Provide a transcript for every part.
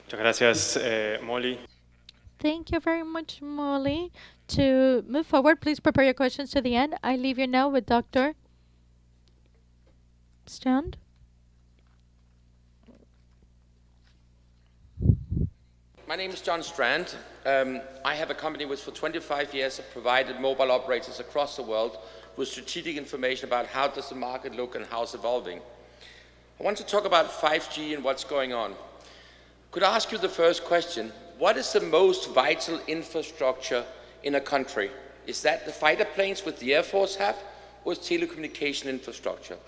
Muchas gracias, Molly. Thank you very much, Molly. To move forward, please prepare your questions to the end. I leave you now with Dr. Strand. My name is John Strand. I have a company which for 25 years have provided mobile operators across the world with strategic information about how does the market look and how it's evolving. I want to talk about 5G and what's going on. Could I ask you the first question? What is the most vital infrastructure in a country? Is that the fighter planes which the Air Force have, or is telecommunication infrastructure?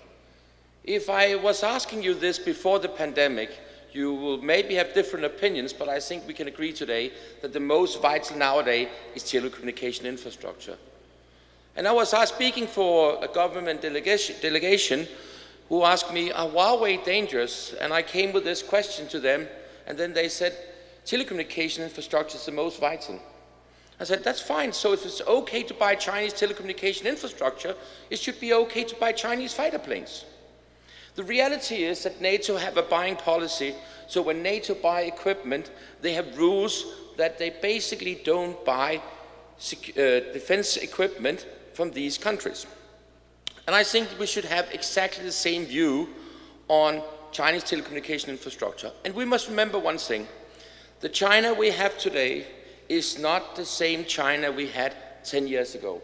If I was asking you this before the pandemic, you will maybe have different opinions, but I think we can agree today that the most vital nowadays is telecommunication infrastructure. And I was speaking for a government delegation who asked me, are Huawei dangerous? And I came with this question to them, and then they said, telecommunication infrastructure is the most vital. I said, that's fine. So if it's okay to buy Chinese telecommunication infrastructure, it should be okay to buy Chinese fighter planes. The reality is that NATO have a buying policy, so when NATO buy equipment, they have rules that they basically don't buy defense equipment from these countries. And I think we should have exactly the same view on Chinese telecommunication infrastructure. And we must remember one thing. The China we have today is not the same China we had 10 years ago.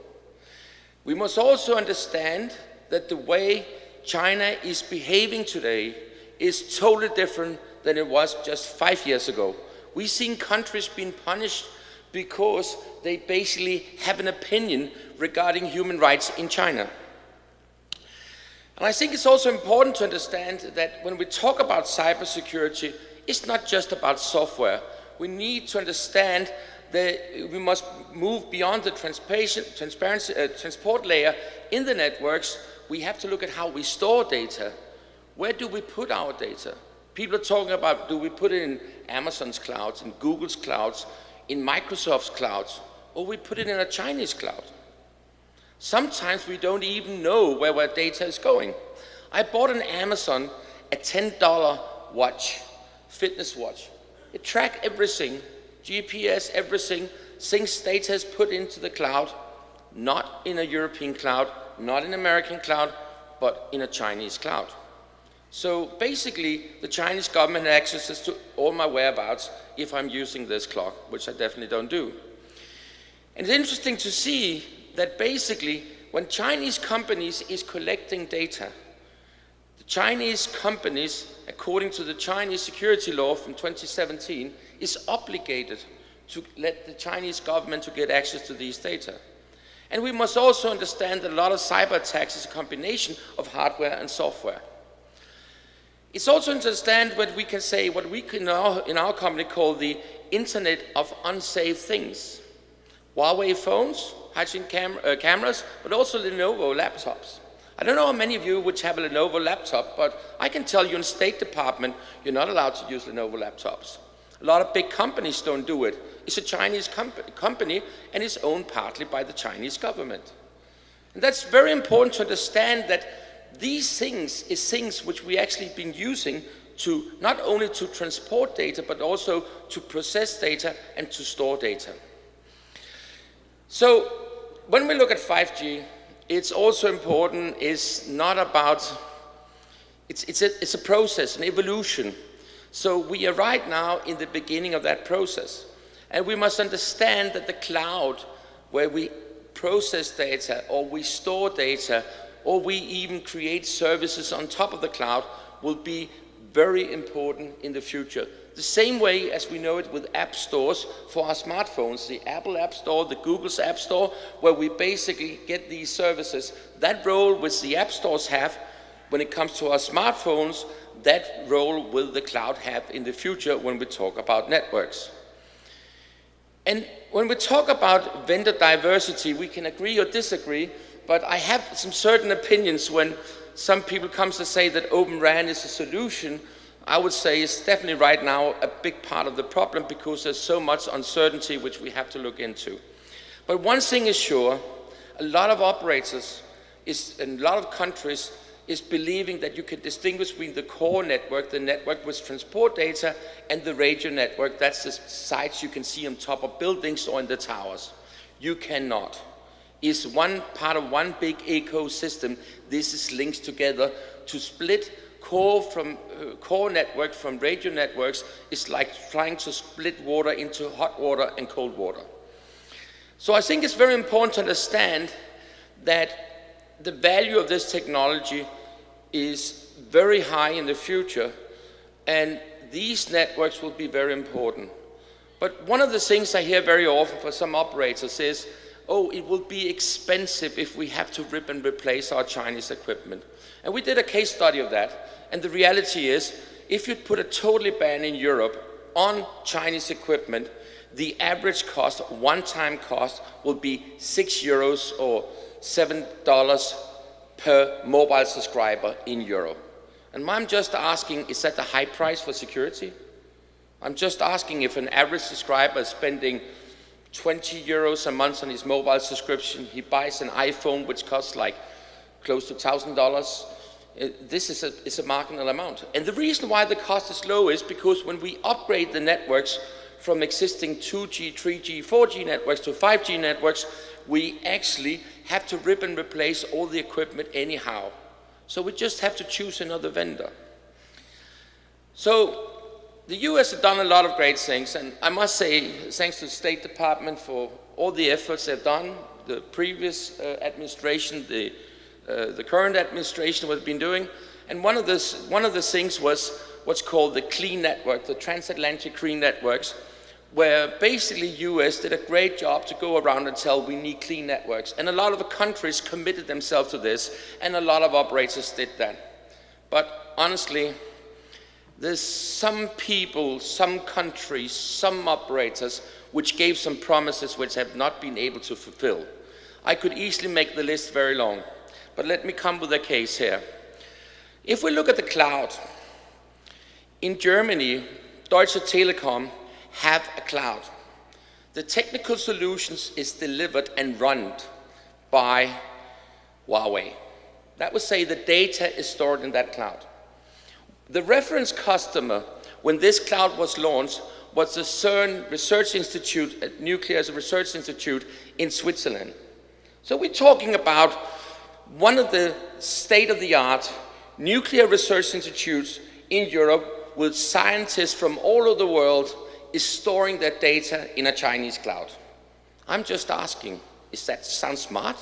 We must also understand that the way China is behaving today is totally different than it was just 5 years ago. We've seen countries being punished because they basically have an opinion regarding human rights in China. And I think it's also important to understand that when we talk about cybersecurity, it's not just about software. We need to understand that we must move beyond the transport layer in the networks. We have to look at how we store data. Where do we put our data? People are talking about, do we put it in Amazon's clouds, in Google's clouds, in Microsoft's clouds, or we put it in a Chinese cloud? Sometimes we don't even know where our data is going. I bought on Amazon a $10 watch, fitness watch. It tracks everything, GPS, everything, things data is put into the cloud, not in a European cloud, not in an American cloud, but in a Chinese cloud. So basically, the Chinese government has access to all my whereabouts if I'm using this clock, which I definitely don't do. And it's interesting to see that basically, when Chinese companies is collecting data, the Chinese companies, according to the Chinese security law from 2017, is obligated to let the Chinese government to get access to these data. And we must also understand that a lot of cyber attacks is a combination of hardware and software. It's also to understand what we can say, what we can now in our company call the Internet of Unsafe Things. Huawei phones, high-end cameras, but also Lenovo laptops. I don't know how many of you which have a Lenovo laptop, but I can tell you in State Department, you're not allowed to use Lenovo laptops. A lot of big companies don't do it. It's a Chinese company and it's owned partly by the Chinese government. And that's very important to understand that these things is things which we actually been using to not only to transport data, but also to process data and to store data. So when we look at 5G, it's also important, it's not about, it's a process, an evolution. So we are right now in the beginning of that process. And we must understand that the cloud, where we process data, or we store data, or we even create services on top of the cloud, will be very important in the future. The same way as we know it with app stores for our smartphones, the Apple App Store, the Google's App Store, where we basically get these services. That role which the app stores have when it comes to our smartphones, that role will the cloud have in the future when we talk about networks. And when we talk about vendor diversity, we can agree or disagree, but I have some certain opinions when some people come to say that Open RAN is a solution. I would say it's definitely right now a big part of the problem because there's so much uncertainty which we have to look into. But one thing is sure, a lot of operators and a lot of countries is believing that you can distinguish between the core network, the network with transport data, and the radio network. That's the sites you can see on top of buildings or in the towers. You cannot. It's one part of one big ecosystem. This is linked together. To split core network from radio networks is like trying to split water into hot water and cold water. So I think it's very important to understand that the value of this technology is very high in the future, and these networks will be very important. But one of the things I hear very often for some operators is, oh, it will be expensive if we have to rip and replace our Chinese equipment. And we did a case study of that, and the reality is, if you put a totally ban in Europe on Chinese equipment, the average cost, one-time cost, will be €6 or $7 per mobile subscriber in Europe. And I'm just asking, is that the high price for security? I'm just asking if an average subscriber is spending €20 a month on his mobile subscription, he buys an iPhone which costs like close to $1,000. This is a marginal amount. And the reason why the cost is low is because when we upgrade the networks from existing 2G, 3G, 4G networks to 5G networks, we actually have to rip and replace all the equipment anyhow. So we just have to choose another vendor. So the US have done a lot of great things, and I must say, thanks to the State Department for all the efforts they've done, the previous administration, the current administration has been doing, and one of the things was what's called the clean network, the transatlantic clean networks, where basically US did a great job to go around and tell we need clean networks. And a lot of the countries committed themselves to this, and a lot of operators did that. But honestly, there's some people, some countries, some operators which gave some promises which have not been able to fulfill. I could easily make the list very long, but let me come with a case here. If we look at the cloud, in Germany, Deutsche Telekom have a cloud. The technical solutions is delivered and run by Huawei. That would say the data is stored in that cloud. The reference customer, when this cloud was launched, was the CERN Research Institute, Nuclear Research Institute in Switzerland. So we're talking about one of the state-of-the-art nuclear research institutes in Europe with scientists from all over the world is storing their data in a Chinese cloud. I'm just asking, does that sound smart?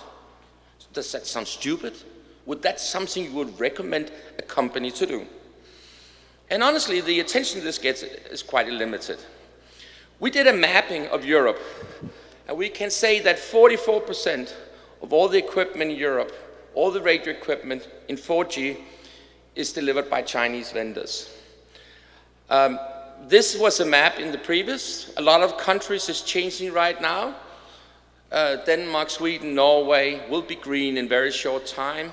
Does that sound stupid? Would that something you would recommend a company to do? And honestly, the attention this gets is quite limited. We did a mapping of Europe, and we can say that 44% of all the equipment in Europe, all the radio equipment in 4G, is delivered by Chinese vendors. This was a map in the previous. A lot of countries is changing right now. Denmark, Sweden, Norway will be green in very short time.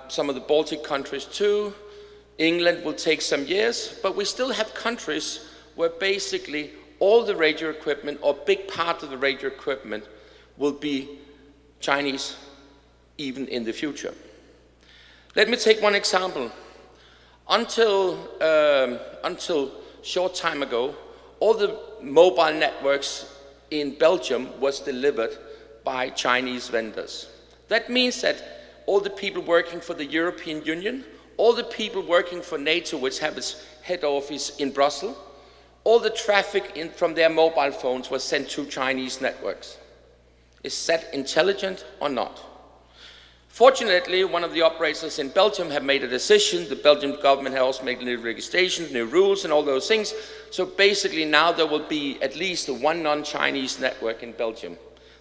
Some of the Baltic countries too. England will take some years, but we still have countries where basically all the radio equipment or big part of the radio equipment will be Chinese even in the future. Let me take one example. Until short time ago, all the mobile networks in Belgium was delivered by Chinese vendors. That means that all the people working for the European Union, all the people working for NATO, which have its head office in Brussels, all the traffic from their mobile phones was sent to Chinese networks. Is that intelligent or not? Fortunately, one of the operators in Belgium have made a decision. The Belgian government has also made new legislation, new rules, and all those things. So basically now there will be at least one non-Chinese network in Belgium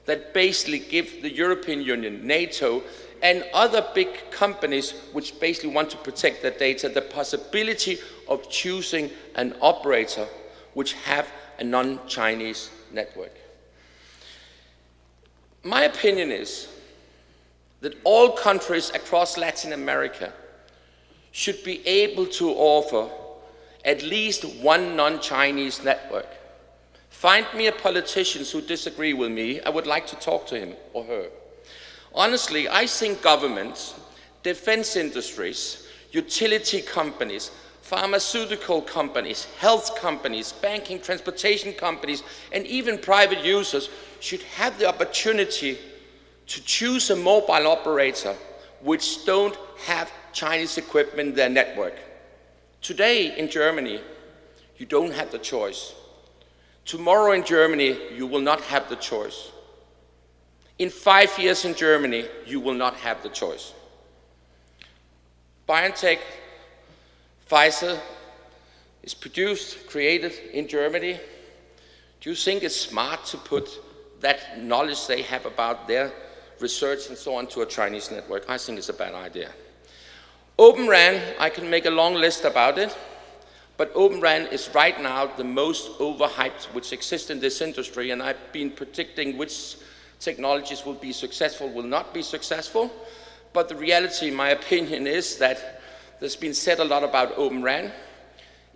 that basically give the European Union, NATO, and other big companies which basically want to protect their data, the possibility of choosing an operator which have a non-Chinese network. My opinion is that all countries across Latin America should be able to offer at least one non-Chinese network. Find me a politician who disagree with me. I would like to talk to him or her. Honestly, I think governments, defense industries, utility companies, pharmaceutical companies, health companies, banking, transportation companies, and even private users should have the opportunity to choose a mobile operator which don't have Chinese equipment in their network. Today in Germany, you don't have the choice. Tomorrow in Germany, you will not have the choice. In 5 years in Germany, you will not have the choice. BioNTech, Pfizer is produced, created in Germany. Do you think it's smart to put that knowledge they have about their research and so on to a Chinese network? I think it's a bad idea. Open RAN, I can make a long list about it, but Open RAN is right now the most overhyped which exists in this industry, and I've been predicting which technologies will be successful, will not be successful. But the reality, in my opinion, is that there's been said a lot about Open RAN.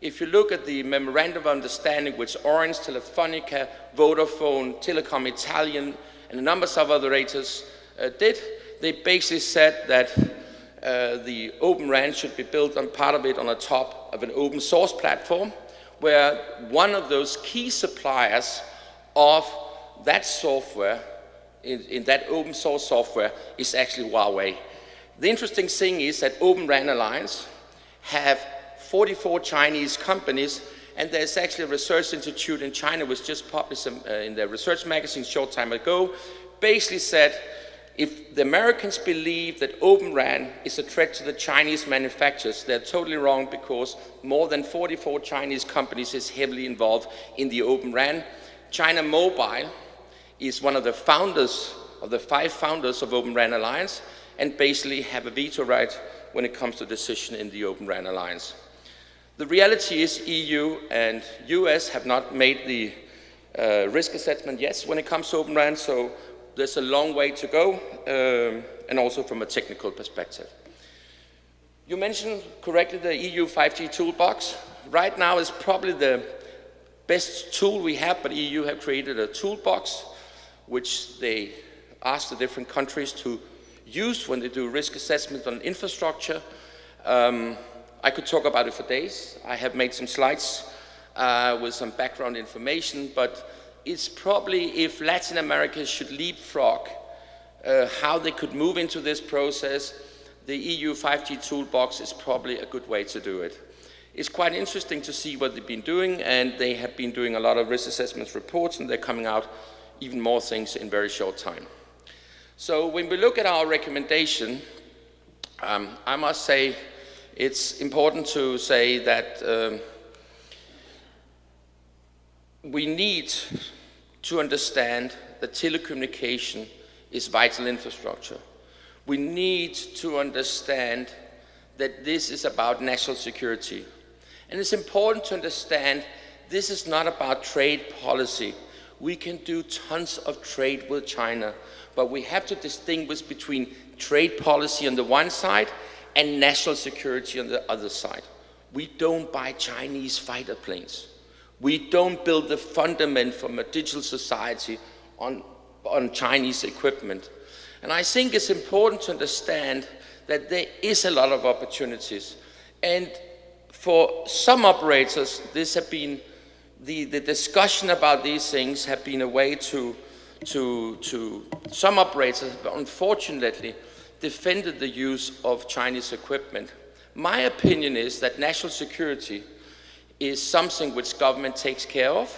If you look at the memorandum of understanding which Orange, Telefonica, Vodafone, Telecom Italian, and a number of other operators did, they basically said that the Open RAN should be built on part of it on the top of an open source platform, where one of those key suppliers of that software, in that open source software, is actually Huawei. The interesting thing is that Open RAN Alliance have 44 Chinese companies, and there's actually a research institute in China which just published in their research magazine a short time ago, basically said if the Americans believe that Open RAN is a threat to the Chinese manufacturers, they're totally wrong, because more than 44 Chinese companies is heavily involved in the Open RAN. China Mobile is one of the founders, of the 5 founders of Open RAN Alliance, and basically have a veto right when it comes to decision in the Open RAN Alliance. The reality is EU and US have not made the risk assessment yet when it comes to Open RAN, so there's a long way to go, and also from a technical perspective. You mentioned correctly the EU 5G toolbox. Right now is probably the best tool we have, but EU have created a toolbox which they ask the different countries to use when they do risk assessment on infrastructure. I could talk about it for days. I have made some slides with some background information, but it's probably, if Latin America should leapfrog how they could move into this process, the EU 5G toolbox is probably a good way to do it. It's quite interesting to see what they've been doing, and they have been doing a lot of risk assessment reports, and they're coming out even more things in very short time. So when we look at our recommendation, I must say it's important to say that we need to understand that telecommunication is vital infrastructure. We need to understand that this is about national security. And it's important to understand this is not about trade policy. We can do tons of trade with China, but we have to distinguish between trade policy on the one side and national security on the other side. We don't buy Chinese fighter planes. We don't build the fundament from a digital society on Chinese equipment. And I think it's important to understand that there is a lot of opportunities. And for some operators, this have been, the discussion about these things have been a way to some operators have unfortunately defended the use of Chinese equipment. My opinion is that national security is something which government takes care of,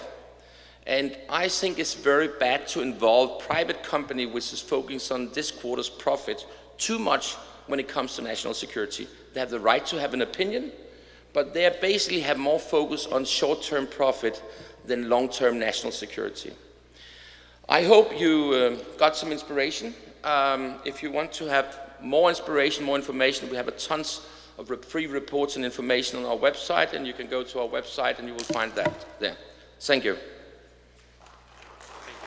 and I think it's very bad to involve private company which is focused on this quarter's profit too much when it comes to national security. They have the right to have an opinion, but they basically have more focus on short-term profit than long-term national security. I hope you got some inspiration. If you want to have more inspiration, more information, we have a tons of free reports and information on our website, and you can go to our website and you will find that there. Thank you.